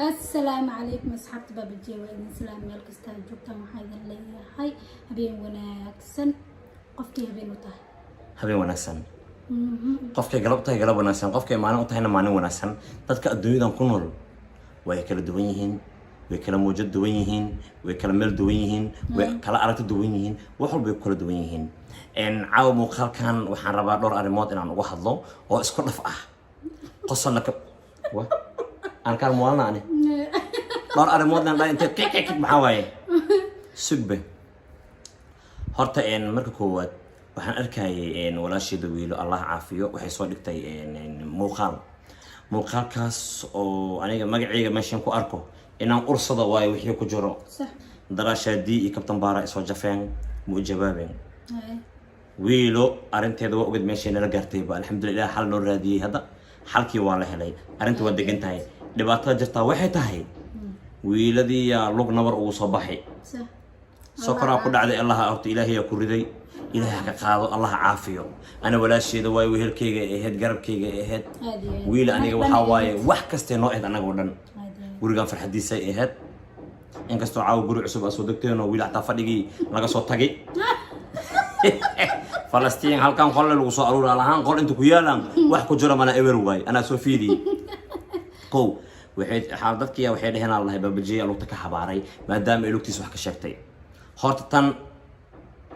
السلام عليكم أصحاب باب الجوال السلام ميل كستا joogtaan waxaa idin leeyahay habeen wanaagsan qofkii habeen u tahay habeen wanaagsan qofkii galab tahay galab wanaagsan qofkii maalin u tahayna maalin wanaagsan dadka adduunyadan ku nool way kala duwan yihiin way kala muujad duwan yihiin way kala meel duwan yihiin way kala aragti duwan yihiin wax walba kala duwan yihiin caaw muuqaalkan waxaan rabaa dhowr arrimood inaan uga hadlo oo isku dhaf ah qosolna ka aan ka muuqaalna ani dhowr arrimood aan dhahay intee kik maxaa waaye sugbe horta marka koowaad waxaan arkayay walaasheeda wiilo Allah caafiyo waxay soo dhigtay muuqaalkaas oo aniga magacayga meeshan ku arko inaan ursada waayo wixii ku jiro darashadii iyo kabtan baara soo jafeen mu jawaabeen wiilo arinteeda waa ogad meeshan la gaartay ba alxamdulillah xal loo raadiyay hada xalkii waa la helay arintu waa degan tahay dhibaatada jirta waxay tahay wiiladii yaa lug nabar ugu soo baxay sokora ku dhacday Allah horta ilaahay ku riday ilaahay ka qaado Allah caafiyo ana walaasheeda way wehelkeyga aheed garabkeyga aheed wiil aniga waxa waaye wax kaste noo eed anaga dhan guriga farxadiisa aheed inkastoo caaw guri cusub soo degteen oo wiil xataa fadhigii laga soo tagay Falastiin halkan qol lagu soo aruuray lahaan qol inta ku yaalan wax ku jira mana ewer way ana soo fiidi qow waxay dadkii waxay dhaheen Allah babajiya lugta ka xabaaray maadaama ay lugtiis wax ka sheegtay horta tan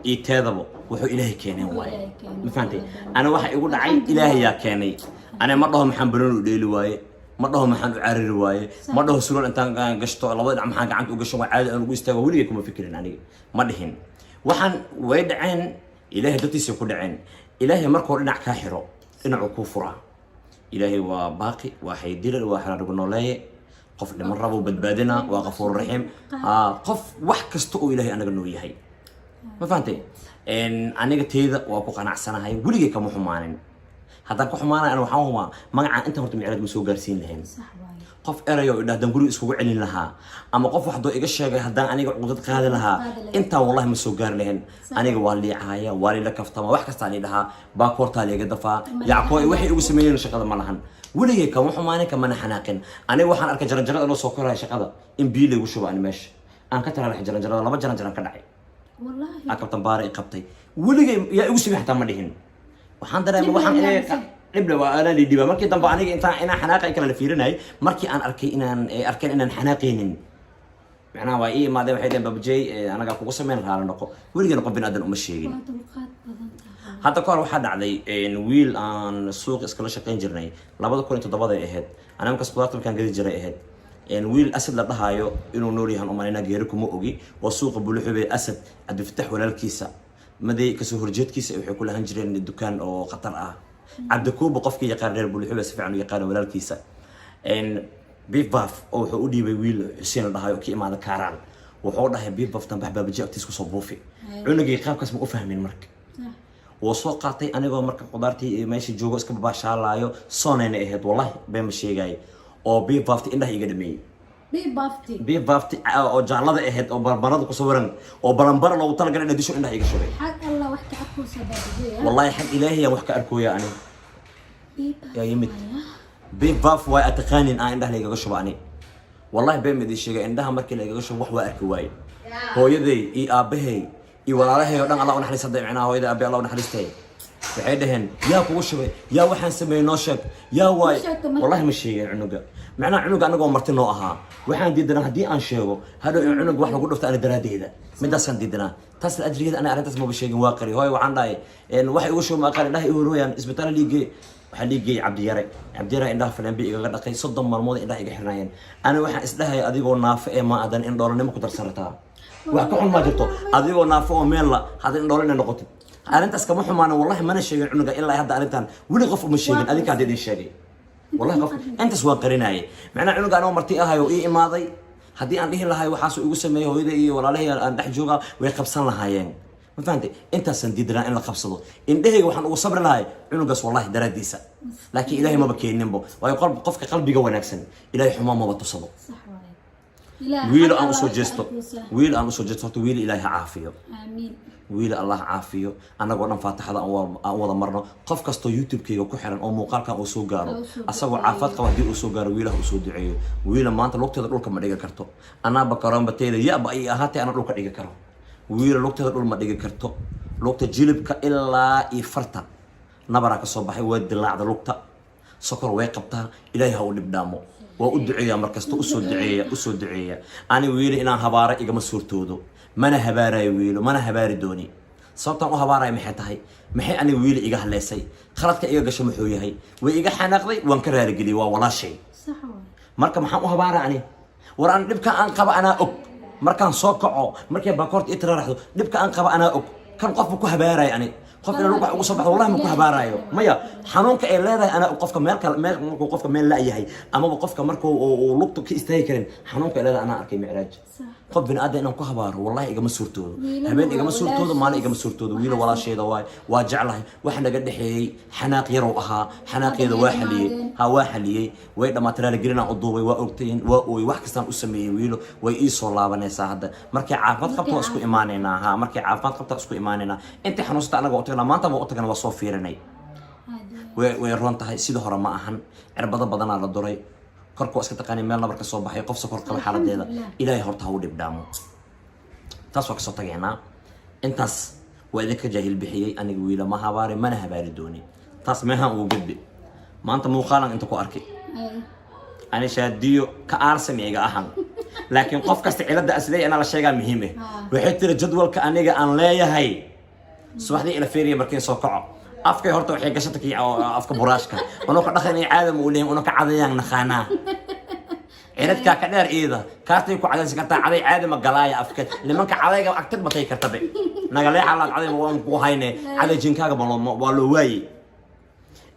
iteedabo wuxuu ilaahay keenay waay ma fahantay ana waxa igu dhacay ilaahay yaa keenay ana ma dhaho maxaan balan u dheeli waaye ma dhaho maxaan u cariri waaye ma dhaho suulan intaan gashto labada dhinac maxaan gacanta u gasho waa caadi aan ugu istaago waligeey kuma fikirin aniga ma dhihin waxaan way dhaceen ilaahay dadkiisa ku dhaceen ilaahay markuu dhinac ka xiro dhinacu ku furaa ilaahay waa baaqi waa haydilal waa xalaal nololeeye qof dhiman rabo badbaadina waa qafuur raxiim qof wax kasta oo ilaahay anaga noo yahay ma fahantay aniga teeda waa ku qanacsanahay waligeey kama xumaanin haddaan ku xumaanay ana waxaan humaa magacaan inta horta micraad ma soo gaarsiin lahayn qof erayo idhaahdan guriga iskugu celin lahaa ama qof wax doo iga sheegay haddaan aniga cudad qaadi lahaa intaa wallahi ma soo gaari lahayn aniga waa liicaaya waa liila kaftama wax kastaa li dhahaa baakoortaa liiga dafaa yacqoo waxay igu sameeyeen shaqada ma lahan waligeey kama xumaanin kamana xanaaqin aniga waxaan arkay jaranjarada loo soo koraya shaqada in biyo lagu shubo aan meesha aan ka taraarax jaranjarada laba jaranjaran ka dhacay wallahi kabtan baara i qabtay waligeey yaa igu sameey xataa ma dhihin waxaan dareemay waxaan dhibla waa ana liidiba markii dambe aniga inaan xanaaqay kala la fiirinay markii aan arkay inaan xanaaqeenin macnaha waa ii imaadeen waxay dhaheen babajay anaga kugu sameyn raala noqo weligeena qof bin aadan uma sheegin hadda kahor waxaa dhacday wiil aan suuq iskala shaqayn jirnay 2007 ahayd aniga markaas qudaarta markaan gadi jiray ahayd wiil asad la dhahayo inuu nool yahan umalayna geeri kuma ogi waa suuqa buluxube asad cabdifatax walaalkiisa maday kasoo horjeedkiisa waxay ku lahan jireen dukaan oo khatar ah cabdikuuba qofkii yaqaan reer buluxube si fiican u yaqaan walaalkiisa beef buff oo wuxuu u dhiibay wiil Xuseen la dhahayo ki imaada Kaaraan wuxuu dhahay beef buff tan baxbaabaji agtiis ku soo buufi cunugii qaabkaas ma u fahmin marka wuu soo qaatay anigoo marka qudaartii meesha joogo iska baashaalaayo soonayna ahayd wallahi been ma sheegay oo beef buff indhaha iga dhameeyay beef buff oo jaalada ahayd oo barbarada ku sawiran oo balanbar loogu talagalay in disho indhaha iga shubay xaq Allah wax ka arko sababay wallahi xaq ilaahay wax ka arkoya ani يا يمت بيف باف واي أتقانين عندها اللي يجوا شبعني والله بين مدي شيء عندها مركز اللي يجوا شو وحوا أركواي هو يدي أبهي ولا له يودن الله ونحن صدق معنا هو إذا أبي الله ونحن استي بعيدهن يا كوشبه يا وحن سمي ناشك يا واي والله مش شيء عنقة معنا عنقة أنا قوم مرتين نوعها وحن ديدنا هدي أنشيو هذا عنق واحد نقول له أنا درادي هذا من دسن ديدنا تصل أجري أنا أردت اسمه بشيء واقعي هاي وعندي إن واحد وشو ما قال له يقولوا يعني إسبتنا ليجي حليجي عبد يرى إنها فلان بيجي قد قيس صدم مرمود إنها يجي حناين أنا واحد إسلها أديكو نافع ما أدن إن دورنا ما كنت رسلتها وحكون ما جبته أديكو نافع وميلا هذا إن دورنا نقطة أنا أنت أسكمه معنا والله ما نشيء عنك إلا هذا أنتن ولي غف مش شيء أديك عديد الشيء والله غف أنت سواء قريناي معنا عنك أنا مرتي هاي وإيه ماضي هدي أن ليه لهاي وحاسو يقول سميه هو إيه ولا ليه أن دحجوجا ويقبسنا لهايين ما فهمتي انت سنديدنا ان لا قبصدو ان دهيga waxaan ugu sabri lahay cunugas wallahi daradiisa laakiin ilaahay ma bakeeninbo way qofka qalbiga wanaagsan ilaahay xumaan ma batusado wiil aan usoo jeesto wiil aan usoo jeesto horta wiil ilaahay caafiyo آمين wiil allah caafiyo anagoo dhan faataxada aan wada marno qof kastoo youtube-kayga ku xiran oo muuqaalkan uu soo gaaro asagoo caafimaad qaba haddii uu soo gaaro wiilaha uu soo duceeyo wiila maanta lugteeda dhulka ma dhigi karto anaaba karoombateeda yaba ay ahaatay ana dhulka dhigi karo wiila lugteeda dhul ma dhigi karto lugta jilibka ilaa iyo farta nabaraa ka soo baxay waa dilaacda lugta sokor way qabtaa ilaahay ha u dhibdhaamo waa u duceeyaa markasta usoo duceeya ani wiili inaan habaara igama suurtoodo mana habaarayo wiilo mana habaari dooni sababtaan u habaarayo maxay tahay maxay ani wiili iga haleesay khaladka iga gasho muxuu yahay way iga xanaaqday waan ka raaligeliyay waa walaashay صح marka maxaan u habaaraa ani war aan dhibka aan qaba anaa og markaan soo kaco markay baakoorta i tiraaraxdo dhibka aan qaba anaa og kan qofba ku habaarayo ani qof ina luqa ugu soo baxdo wallahi ma ku habaarayo maya xanuunka ay leedahay ana qofka meel markuu qofka meel la yahay ama qofka markuu uu lugta ka istaagi karin xanuunka ay leedahay ana arkay micraaj qof bin aadan inaan ku habaaro wallahi igama suurtoodo habeen igama suurtoodo maalin igama suurtoodo wiil walaasheeda waa jeclahay wax naga dhaxeeyay xanaaq yar oo ahaa xanaaqeeda waa xaliyay way dhamaatiraale gelinaan u duubay waa ogtayn waa ooy wax kastaan u sameeyay wiilo way ii soo laabanaysaa hadda markay caafimaad qabto isku imaanaynaa markay caafimaad qabto isku imaanaynaa inta xanuunsata anaga u tagana maanta u tagana waa soo fiirinay way roon tahay sida hore ma ahan cirbado badanaa la duray korka waa iska taqaanay meel nabar ka soo baxay qof sokor qaba xaaladeeda ilaahay horta ha u dhibdhaamo taas waa kasoo tagaynaa intaas waa idinka jaahil bixiyey aniga wiila ma habaari mana habaari dooni taas meehaan ugu gudbi maanta muuqaalan inta ku arkay ani shaadiyo ka aarsam iga ahan laakiin qof kasta cilada asleey ana la sheegaa muhiim ah waxay tiri jadwalka aniga aan leeyahay subaxdii ila fiiriya markii soo kaco afkay horta waxay gashatay kii afka buraashka ono ka dhaqanay caadam u leeyahay ono ka cadayaan naqaana ciradka ka dheer eeda kaartay ku cadaysan kartaa caday caadam galaaya afka nimanka cadayga agtid batay kartabe naga leeyahay la caday waan ku hayne caday jinkaaga waa loo waayay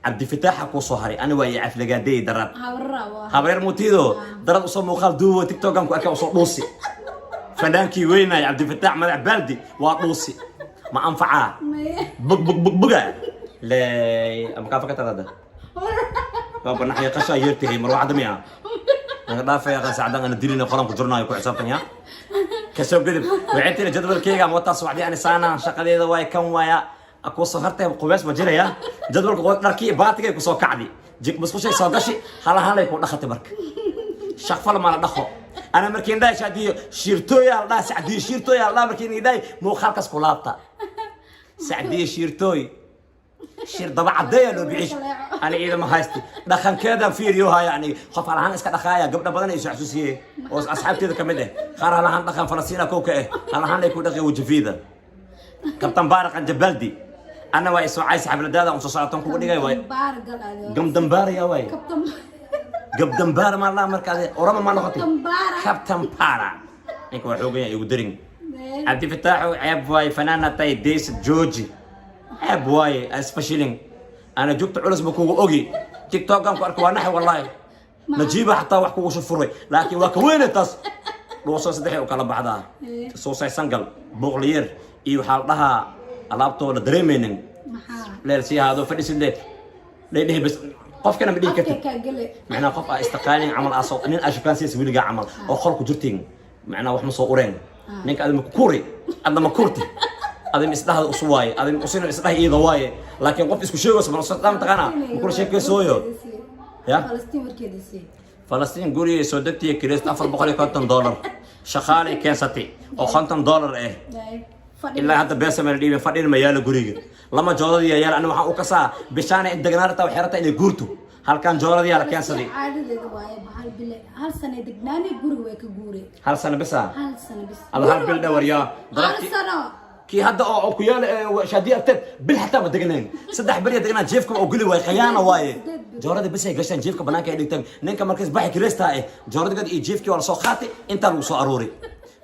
عبد الفتاح كو صهري انا ويا عفلقادي درب خبر موتيدو درب وصو مقال دو تيك توك امكو اكا وصو دوسي فنانكي وين يا عبد الفتاح ملع بالدي واطوسي ما انفعاه بق بق بق بقى لا ام كافك هذا بابا نحيا قشا يرتهي مروعه دميها انا ضافه يا سعدان انا ديرينا قلم كجرنا يكو حسابتن يا كسو قدب وعدتني جدول كيغا موتا سوعدي انا سانا شقديده واي كم وايا أكو صهرتي قباس ما جريا جدول قوات نركي باتك كسو كعدي جيك بس كل شيء صاقشي هلا يكون دخلت برك شخفل ما ندخل أنا مركين داي شادي شيرتو يا الله سعدي شيرتو يا الله مركين داي مو خالك سكولابتا سعدي شيرتوي شير ضبع عدية لو بعيش أنا إذا ما هايستي دخن كذا فيديوها يعني خف على هان إسكت أخايا قبل بدنا يسوع حسوسية وأصحابتي ذا كمده خار على هان دخن فلسطين كوكا على هان يكون دقي وجفيدة كابتن بارق عند بلدي أنا واي سو عايز حبل دادا وصوصاتهم كل دقيقة واي قم دمبار يا واي قم دمبار ما الله مركز ورما ما نخطي كابتن بارا إنك وحوقي يقدرين عبد الفتاح عيب واي فنانة تاي ديس جوجي عيب واي اسبشيلين أنا جبت علوس بكو أوجي تيك توك قام كأركوا نحو والله نجيبها حتى وحكوا وشفري لكن وكوين التص الوصول صدقي وكلا بعضها صوصي سنقل بوغلير إيو حالتها alaabtoo la dareemaynin leelsi haado fadhiisile leeyahay bas qofkana ma dhigi kartid macnaa qof ay istaqaanin amal asoo nin ashkan si wiliga amal oo qolku jirtiin macnaa wax ma soo ureen ninka aad ma kuuri adama kurti adama isdhaha uswaay adama usina isdhaha iyada waaye laakiin qof isku sheego sabab sadam taqana kul sheekay sooyo ya Falastiin guriga soo degtay kireest $450 shaqaale keensatay oo $50 إلا هذا بس من اللي بفرق الميال جوريج لما جورا دي يا أنا وحنا وكسا بشانة الدجنارة وحيرتها اللي جورتو هل كان جورا دي على كان صدي عادة دوايا بحال بلا هل سنة دجناني جوري ويك جوري هل سنة بس هل سنة بس على هل بلد وريا هل سنة كي هذا أو كيال شادي أكتب بالحتى بدجنين صدق بريا دجنا جيفكم أو قولي واي خيانة واي جورا دي بس هي قشان جيفكم بناك اللي تم نينك مركز بحكي كريستا إيه جورا دي قد يجيفكي ولا صوخاتي أنت لو صاروري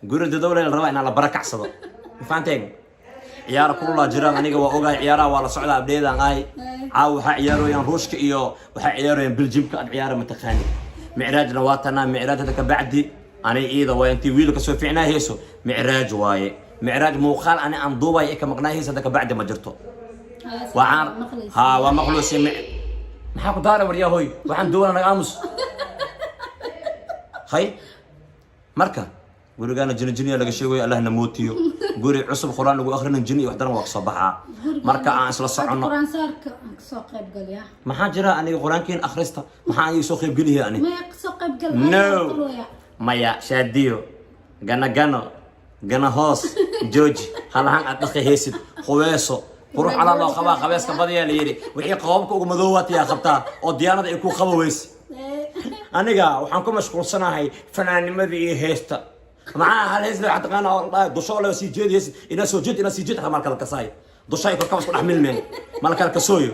جوري الدولة الرواية على بركة صدق فانتين عيار كلها جيران أنيقا وأوغا عيارا ولا صعدا بديدا غاي عاو وحا عيارو ين روشك إيو وحا عيارو ين بلجيم كان عيارا متخاني معراج نواتنا معراج هذاك بعدي أنا إيدا وينتي ويلو كسو فينا هيسو معراج واي معراج موخال أنا أن دوباي إيكا مقناه هيس هذاك بعد ما جرتو وعان ها ومخلوصي محاكو دارا وريا هوي وعن دولا نقامس هاي marka gurigaana jini laga sheegayo allahna mootiyo guri cusub quraan lagu akhrinan jini wax daran waa soo baxaa marka aan isla socono quraan saarka soo qayb galaya maxaa jira aniga quraankiin akhrista maxaa ay soo qayb galiyaa ani ma soo qayb gal maya shaadiyo gana hoos jooji halahan aad dhaqay heesid quweeso qurux ala loo qabaa qabeeska badiyaa la yiri wixii qoobka ugu madoowaatay qabtaa oo diyaanada ay ku qabaweys aniga waxaan ku mashquulsanahay fanaanimadii iyo heesta معاه هالهز اللي حتقانا والله دوشوا له سيجيد يس إنا سيجيد على مالك الكساي دوشاي كل كمس كل أحمل من مالك الكسويو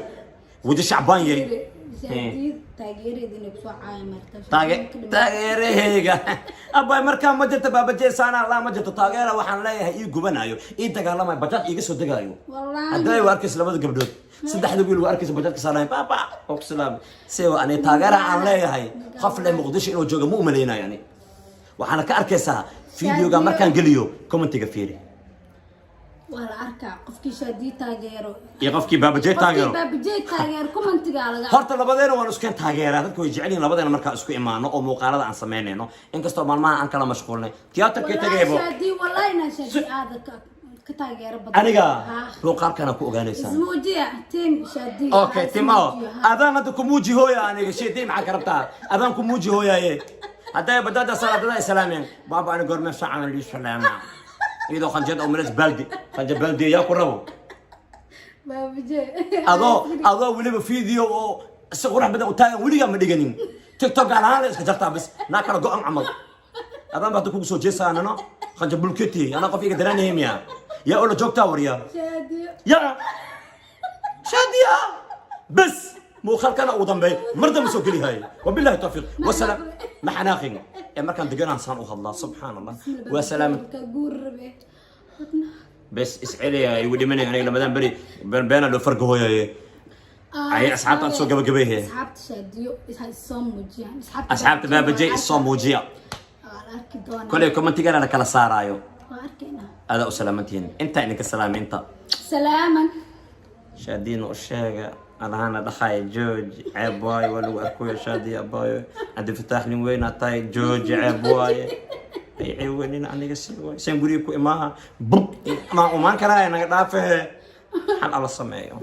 ودي شعبان يي تاجيري دينك سو عامر تاجيري هيجا أبوي مركان مجد بابا جيسانا الله مجد تاجيره وحن لا هي جبنايو إنت قال ما بجات يجلس ودقايو والله هداي واركس لبد قبضت سدح دبيل واركس بجات كسانا بابا أقسم سوى أنا تاجيره عن لا هي خفل مقدش إنه جوجا مو ملينا يعني وحنا كأركسها فيديو جا مركان قليو كومنتي كفيري والأركع قفكي شادي تاجيرو يقفكي بابا جي تاجيرو كومنتي قال هرت لبدينا وانا اسكن تاجيرا dadku way jecelin labadana marka isku imaano oo muuqaalada aan sameynayno inkastoo maalmaha aan kala mashquulnay tiyaatarka tagaybo shadi wallahi na shadi aad ka taageero badan aniga muuqaalkana ku ogaanaysaa ismuujiya team shadi okay timo adan hada ku muuji hooya aniga shadi ma karabtaa adan ku muuji hooyaye هذا بدأت صلاة سلامين بابا أنا قرر نفسي عن اللي سلام إذا خنجد أو ملز بلدي خنجد بلدي يا قربو بابا جي أضو ولي بفيديو الصغور بدأ وتاي ولي قام ديجانين تيك توك على هذا سجلتها بس ناكل قام عمل هذا بعد كوكو سو جيسا أنا خنجد بلكتي أنا قفي قدراني هم يا أولا جوك تاور يا شادي بس مو خلقنا أوضن بي مرضى مسوكلي هاي وبالله التوفيق والسلام ما حناخين يا مركان دقنا انسان الله سبحان الله وسلام بس اسعلي يا ودي مني انا لما دام بري بين لو فرق هو يا اي اصحاب تسوق قبل اصحاب شاديو الصوموجيا اصحاب بابا جي الصوموجيا كل كومنت قال لك كلا سارايو هذا سلامتين انت انك السلام انت سلاما شادين وشاقه أنا هنا دخاي جوج عباي ولو أكوي شادي أباي عندي فتح لي وين أتاي جوج عباي أي عيوني أنا قصي سينقولي كو إماها بوم ما كراي أنا قافه حل على السماء